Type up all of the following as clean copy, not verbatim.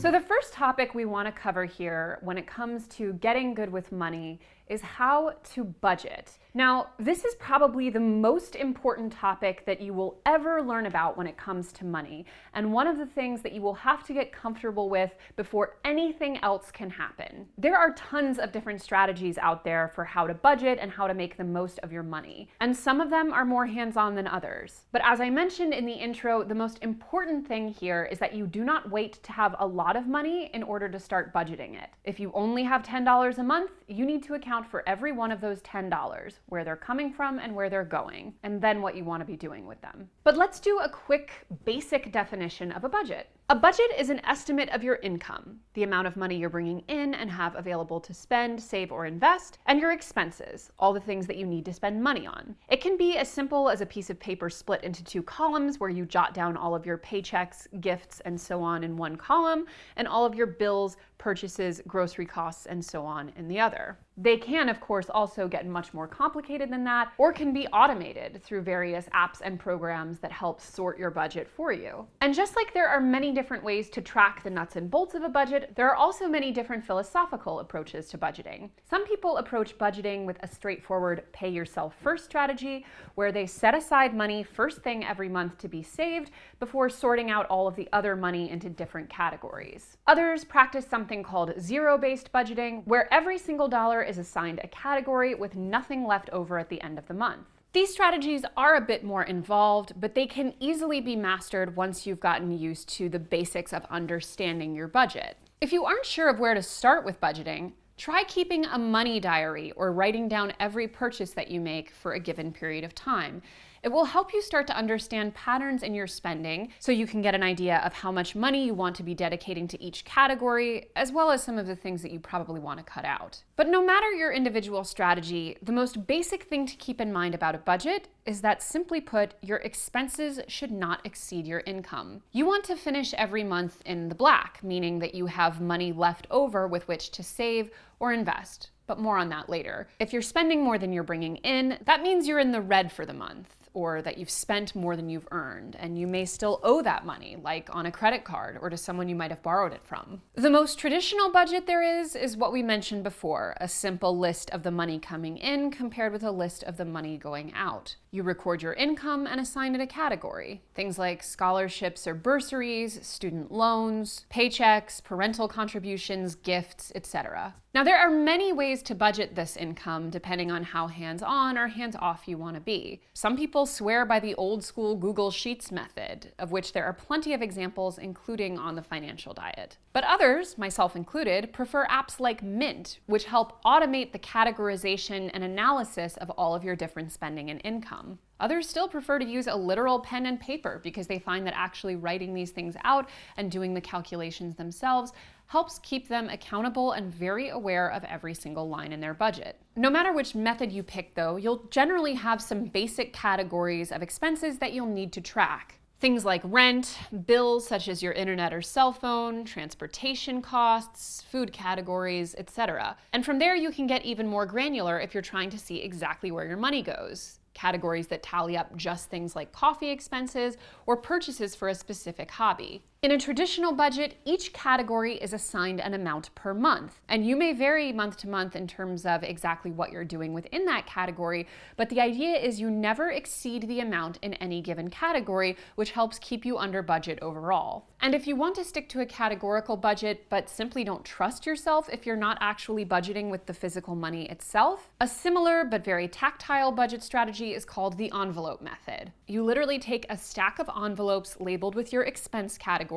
So the first topic we want to cover here when it comes to getting good with money is how to budget. Now, this is probably the most important topic that you will ever learn about when it comes to money, and one of the things that you will have to get comfortable with before anything else can happen. There are tons of different strategies out there for how to budget and how to make the most of your money, and some of them are more hands-on than others. But as I mentioned in the intro, the most important thing here is that you do not wait to have a lot of money in order to start budgeting it. If you only have $10 a month, you need to account for every one of those $10, where they're coming from and where they're going, and then what you want to be doing with them. But let's do a quick basic definition of a budget. A budget is an estimate of your income, the amount of money you're bringing in and have available to spend, save, or invest, and your expenses, all the things that you need to spend money on. It can be as simple as a piece of paper split into two columns where you jot down all of your paychecks, gifts, and so on in one column, and all of your bills, purchases, grocery costs, and so on in the other. They can, of course, also get much more complicated than that, or can be automated through various apps and programs that help sort your budget for you. And just like there are many different ways to track the nuts and bolts of a budget, there are also many different philosophical approaches to budgeting. Some people approach budgeting with a straightforward pay yourself first strategy, where they set aside money first thing every month to be saved before sorting out all of the other money into different categories. Others practice something called zero-based budgeting, where every single dollar is assigned a category with nothing left over at the end of the month. These strategies are a bit more involved, but they can easily be mastered once you've gotten used to the basics of understanding your budget. If you aren't sure of where to start with budgeting, try keeping a money diary or writing down every purchase that you make for a given period of time. It will help you start to understand patterns in your spending so you can get an idea of how much money you want to be dedicating to each category, as well as some of the things that you probably want to cut out. But no matter your individual strategy, the most basic thing to keep in mind about a budget is that, simply put, your expenses should not exceed your income. You want to finish every month in the black, meaning that you have money left over with which to save or invest. But more on that later. If you're spending more than you're bringing in, that means you're in the red for the month, or that you've spent more than you've earned, and you may still owe that money, like on a credit card or to someone you might have borrowed it from. The most traditional budget there is what we mentioned before, a simple list of the money coming in compared with a list of the money going out. You record your income and assign it a category. Things like scholarships or bursaries, student loans, paychecks, parental contributions, gifts, etc. Now, there are many ways to budget this income depending on how hands-on or hands-off you want to be. Some people swear by the old school Google Sheets method, of which there are plenty of examples, including on the Financial Diet. But others, myself included, prefer apps like Mint, which help automate the categorization and analysis of all of your different spending and income. Others still prefer to use a literal pen and paper because they find that actually writing these things out and doing the calculations themselves helps keep them accountable and very aware of every single line in their budget. No matter which method you pick, though, you'll generally have some basic categories of expenses that you'll need to track. Things like rent, bills such as your internet or cell phone, transportation costs, food categories, etc. And from there you can get even more granular if you're trying to see exactly where your money goes. Categories that tally up just things like coffee expenses or purchases for a specific hobby. In a traditional budget, each category is assigned an amount per month, and you may vary month to month in terms of exactly what you're doing within that category, but the idea is you never exceed the amount in any given category, which helps keep you under budget overall. And if you want to stick to a categorical budget, but simply don't trust yourself if you're not actually budgeting with the physical money itself, a similar but very tactile budget strategy is called the envelope method. You literally take a stack of envelopes labeled with your expense categories,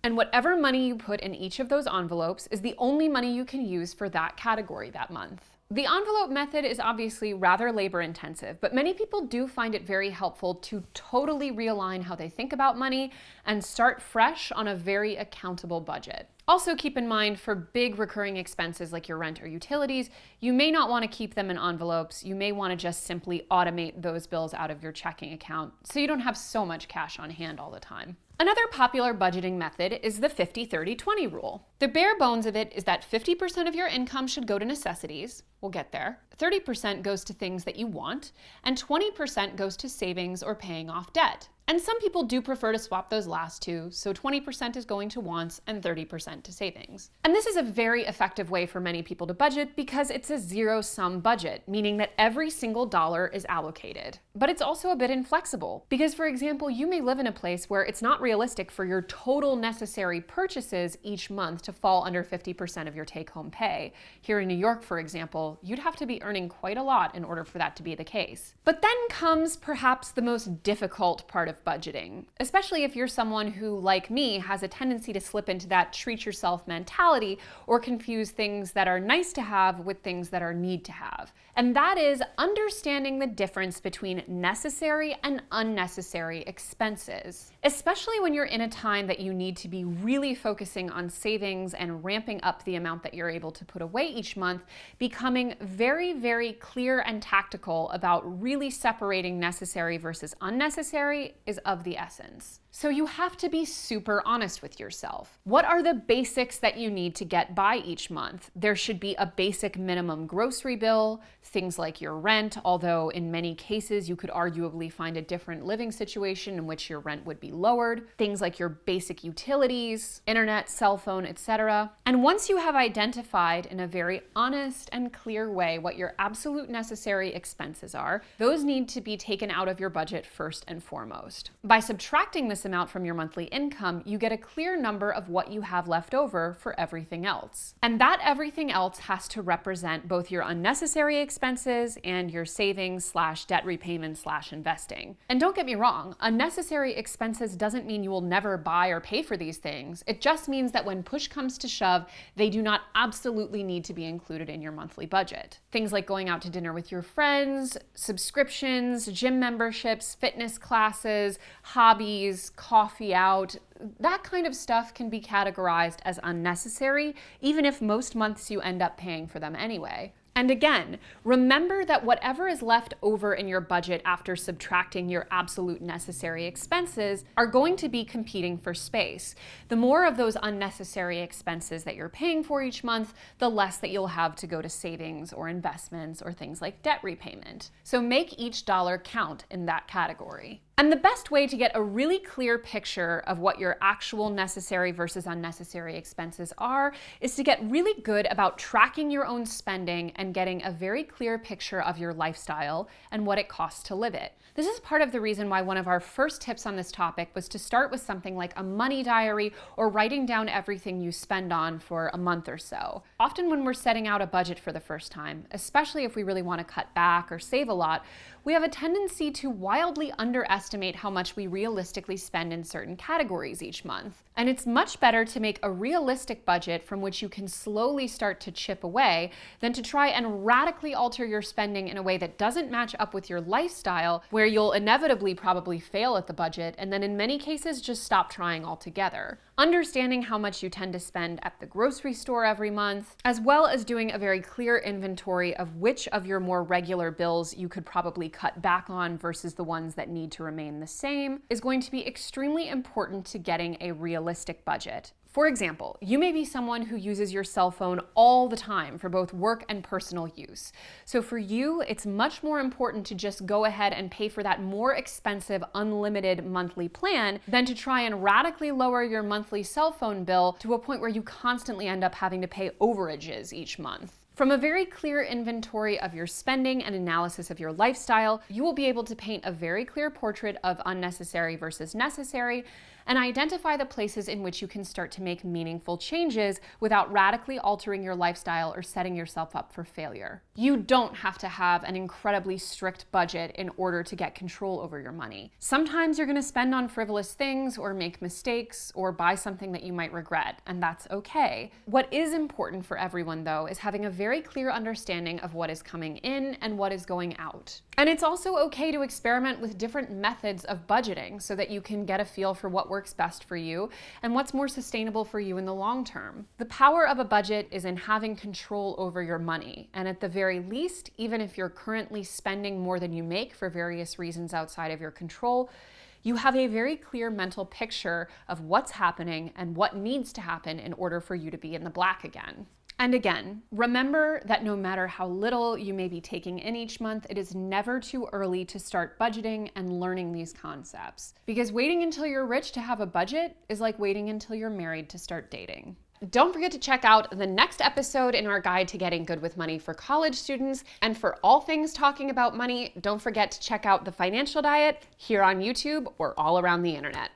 and whatever money you put in each of those envelopes is the only money you can use for that category that month. The envelope method is obviously rather labor intensive, but many people do find it very helpful to totally realign how they think about money and start fresh on a very accountable budget. Also keep in mind, for big recurring expenses like your rent or utilities, you may not want to keep them in envelopes. You may want to just simply automate those bills out of your checking account so you don't have so much cash on hand all the time. Another popular budgeting method is the 50-30-20 rule. The bare bones of it is that 50% of your income should go to necessities, we'll get there, 30% goes to things that you want, and 20% goes to savings or paying off debt. And some people do prefer to swap those last two, so 20% is going to wants and 30% to savings. And this is a very effective way for many people to budget because it's a zero-sum budget, meaning that every single dollar is allocated. But it's also a bit inflexible because, for example, you may live in a place where it's not realistic for your total necessary purchases each month to fall under 50% of your take-home pay. Here in New York, for example, you'd have to be earning quite a lot in order for that to be the case. But then comes perhaps the most difficult part of budgeting, especially if you're someone who, like me, has a tendency to slip into that treat yourself mentality or confuse things that are nice to have with things that are need to have. And that is understanding the difference between necessary and unnecessary expenses, especially when you're in a time that you need to be really focusing on savings and ramping up the amount that you're able to put away each month. Becoming very, very clear and tactical about really separating necessary versus unnecessary is of the essence. So you have to be super honest with yourself. What are the basics that you need to get by each month? There should be a basic minimum grocery bill, things like your rent, although in many cases you could arguably find a different living situation in which your rent would be lowered, things like your basic utilities, internet, cell phone, etc. And once you have identified in a very honest and clear way what your absolute necessary expenses are, those need to be taken out of your budget first and foremost. By subtracting this amount from your monthly income, you get a clear number of what you have left over for everything else. And that everything else has to represent both your unnecessary expenses and your savings / debt repayment / investing. And don't get me wrong, unnecessary expenses doesn't mean you will never buy or pay for these things. It just means that when push comes to shove, they do not absolutely need to be included in your monthly budget. Things like going out to dinner with your friends, subscriptions, gym memberships, fitness classes, hobbies, coffee out, that kind of stuff can be categorized as unnecessary, even if most months you end up paying for them anyway. And again, remember that whatever is left over in your budget after subtracting your absolute necessary expenses are going to be competing for space. The more of those unnecessary expenses that you're paying for each month, the less that you'll have to go to savings or investments or things like debt repayment. So make each dollar count in that category. And the best way to get a really clear picture of what your actual necessary versus unnecessary expenses are is to get really good about tracking your own spending and getting a very clear picture of your lifestyle and what it costs to live it. This is part of the reason why one of our first tips on this topic was to start with something like a money diary or writing down everything you spend on for a month or so. Often when we're setting out a budget for the first time, especially if we really want to cut back or save a lot, we have a tendency to wildly underestimate how much we realistically spend in certain categories each month. And it's much better to make a realistic budget from which you can slowly start to chip away than to try and radically alter your spending in a way that doesn't match up with your lifestyle, where you'll inevitably probably fail at the budget and then in many cases just stop trying altogether. Understanding how much you tend to spend at the grocery store every month, as well as doing a very clear inventory of which of your more regular bills you could probably cut back on versus the ones that need to remain the same, is going to be extremely important to getting a realistic budget. For example, you may be someone who uses your cell phone all the time for both work and personal use. So for you, it's much more important to just go ahead and pay for that more expensive unlimited monthly plan than to try and radically lower your monthly cell phone bill to a point where you constantly end up having to pay overages each month. From a very clear inventory of your spending and analysis of your lifestyle, you will be able to paint a very clear portrait of unnecessary versus necessary and identify the places in which you can start to make meaningful changes without radically altering your lifestyle or setting yourself up for failure. You don't have to have an incredibly strict budget in order to get control over your money. Sometimes you're going to spend on frivolous things or make mistakes or buy something that you might regret, and that's okay. What is important for everyone, though, is having a very clear understanding of what is coming in and what is going out. And it's also okay to experiment with different methods of budgeting so that you can get a feel for what works best for you and what's more sustainable for you in the long term. The power of a budget is in having control over your money, and at the very least, even if you're currently spending more than you make for various reasons outside of your control, you have a very clear mental picture of what's happening and what needs to happen in order for you to be in the black again. And again, remember that no matter how little you may be taking in each month, it is never too early to start budgeting and learning these concepts. Because waiting until you're rich to have a budget is like waiting until you're married to start dating. Don't forget to check out the next episode in our guide to getting good with money for college students. And for all things talking about money, don't forget to check out The Financial Diet here on YouTube or all around the internet.